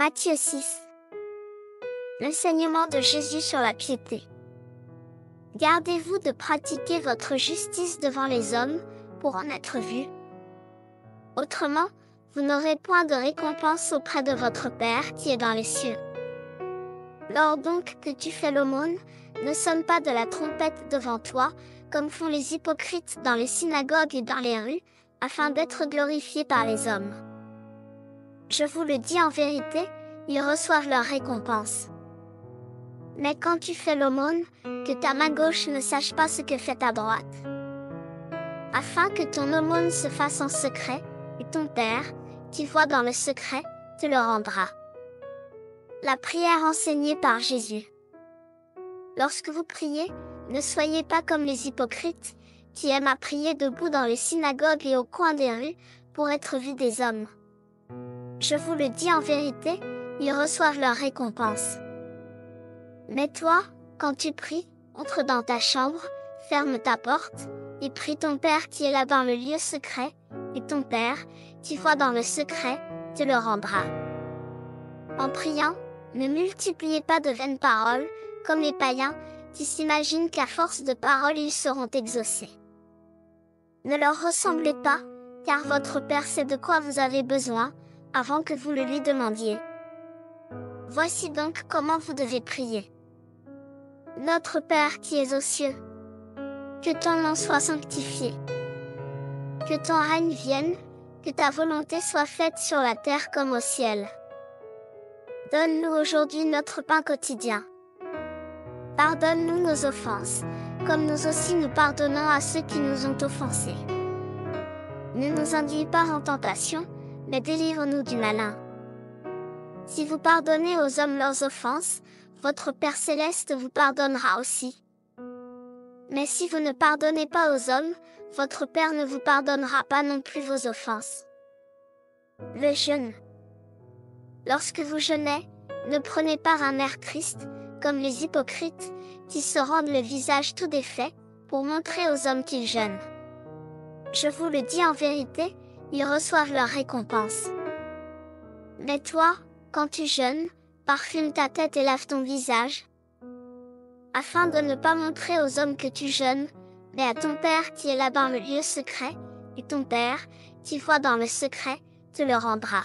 Matthieu 6. L'enseignement de Jésus sur la piété. Gardez-vous de pratiquer votre justice devant les hommes, pour en être vu. Autrement, vous n'aurez point de récompense auprès de votre Père qui est dans les cieux. Lors donc que tu fais l'aumône, ne sonne pas de la trompette devant toi, comme font les hypocrites dans les synagogues et dans les rues, afin d'être glorifiés par les hommes. Je vous le dis en vérité, ils reçoivent leur récompense. Mais quand tu fais l'aumône, que ta main gauche ne sache pas ce que fait ta droite. Afin que ton aumône se fasse en secret, et ton Père, qui voit dans le secret, te le rendra. La prière enseignée par Jésus. Lorsque vous priez, ne soyez pas comme les hypocrites, qui aiment à prier debout dans les synagogues et au coin des rues, pour être vus des hommes. Je vous le dis en vérité, ils reçoivent leur récompense. Mais toi, quand tu pries, entre dans ta chambre, ferme ta porte, et prie ton Père qui est là dans le lieu secret, et ton Père, qui voit dans le secret, te le rendra. En priant, ne multipliez pas de vaines paroles, comme les païens, qui s'imaginent qu'à force de paroles ils seront exaucés. Ne leur ressemblez pas, car votre Père sait de quoi vous avez besoin, avant que vous le lui demandiez. Voici donc comment vous devez prier. Notre Père qui es aux cieux, que ton nom soit sanctifié. Que ton règne vienne, que ta volonté soit faite sur la terre comme au ciel. Donne-nous aujourd'hui notre pain quotidien. Pardonne-nous nos offenses, comme nous aussi nous pardonnons à ceux qui nous ont offensés. Ne nous induis pas en tentation, mais délivre-nous du malin. Si vous pardonnez aux hommes leurs offenses, votre Père céleste vous pardonnera aussi. Mais si vous ne pardonnez pas aux hommes, votre Père ne vous pardonnera pas non plus vos offenses. Le jeûne. Lorsque vous jeûnez, ne prenez pas un air triste, comme les hypocrites, qui se rendent le visage tout défait, pour montrer aux hommes qu'ils jeûnent. Je vous le dis en vérité, ils reçoivent leur récompense. Mais toi, quand tu jeûnes, parfume ta tête et lave ton visage, afin de ne pas montrer aux hommes que tu jeûnes, mais à ton Père qui est là dans le lieu secret, et ton Père, qui voit dans le secret, te le rendra.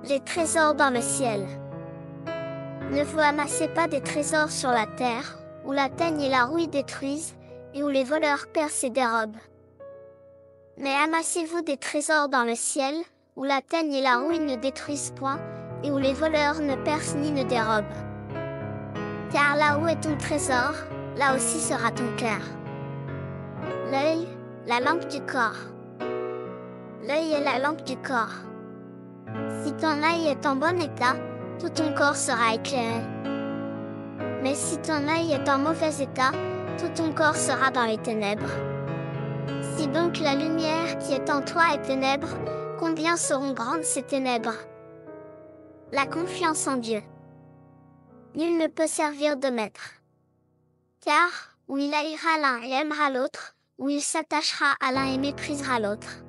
Les trésors dans le ciel. Ne vous amassez pas des trésors sur la terre, où la teigne et la rouille détruisent, et où les voleurs percent et dérobent. Mais amassez-vous des trésors dans le ciel, où la teigne et la rouille ne détruisent point, et où les voleurs ne percent ni ne dérobent. Car là où est ton trésor, là aussi sera ton cœur. L'œil, la lampe du corps. L'œil est la lampe du corps. Si ton œil est en bon état, tout ton corps sera éclairé. Mais si ton œil est en mauvais état, tout ton corps sera dans les ténèbres. Si donc la lumière qui est en toi est ténèbre, combien seront grandes ces ténèbres? La confiance en Dieu. Nul ne peut servir de maître. Car, où il haïra l'un et aimera l'autre, où il s'attachera à l'un et méprisera l'autre.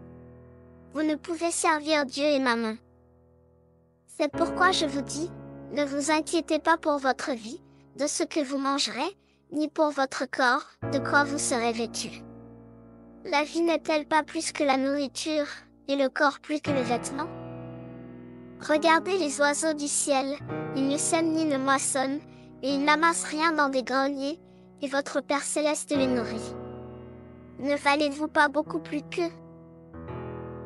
Vous ne pouvez servir Dieu et Mammon. C'est pourquoi je vous dis, ne vous inquiétez pas pour votre vie, de ce que vous mangerez, ni pour votre corps, de quoi vous serez vêtus. La vie n'est-elle pas plus que la nourriture, et le corps plus que les vêtements? Regardez les oiseaux du ciel, ils ne sèment ni ne moissonnent, et ils n'amassent rien dans des greniers, et votre Père céleste les nourrit. Ne valez-vous pas beaucoup plus qu'eux?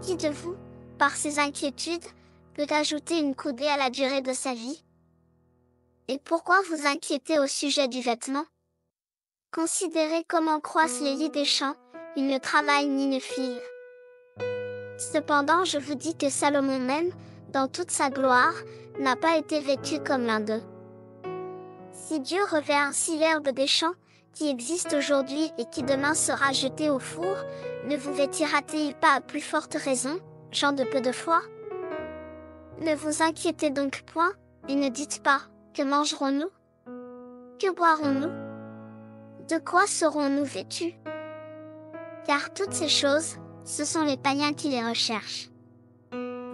Qui de vous, par ses inquiétudes, peut ajouter une coudée à la durée de sa vie? Et pourquoi vous inquiétez au sujet du vêtement? Considérez comment croissent les lys des champs, ils ne travaillent ni ne filent. Cependant je vous dis que Salomon même, dans toute sa gloire, n'a pas été vêtu comme l'un d'eux. Si Dieu revêt ainsi l'herbe des champs, qui existe aujourd'hui et qui demain sera jetée au four, ne vous vêtira-t-il pas à plus forte raison, gens de peu de foi? Ne vous inquiétez donc point, et ne dites pas, que mangerons-nous? Que boirons-nous? De quoi serons-nous vêtus? Car toutes ces choses, ce sont les païens qui les recherchent.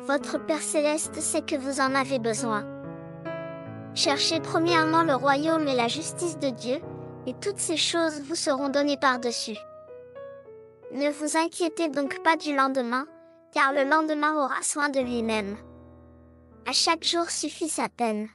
Votre Père céleste sait que vous en avez besoin. Cherchez premièrement le royaume et la justice de Dieu, et toutes ces choses vous seront données par-dessus. Ne vous inquiétez donc pas du lendemain, car le lendemain aura soin de lui-même. À chaque jour suffit sa peine.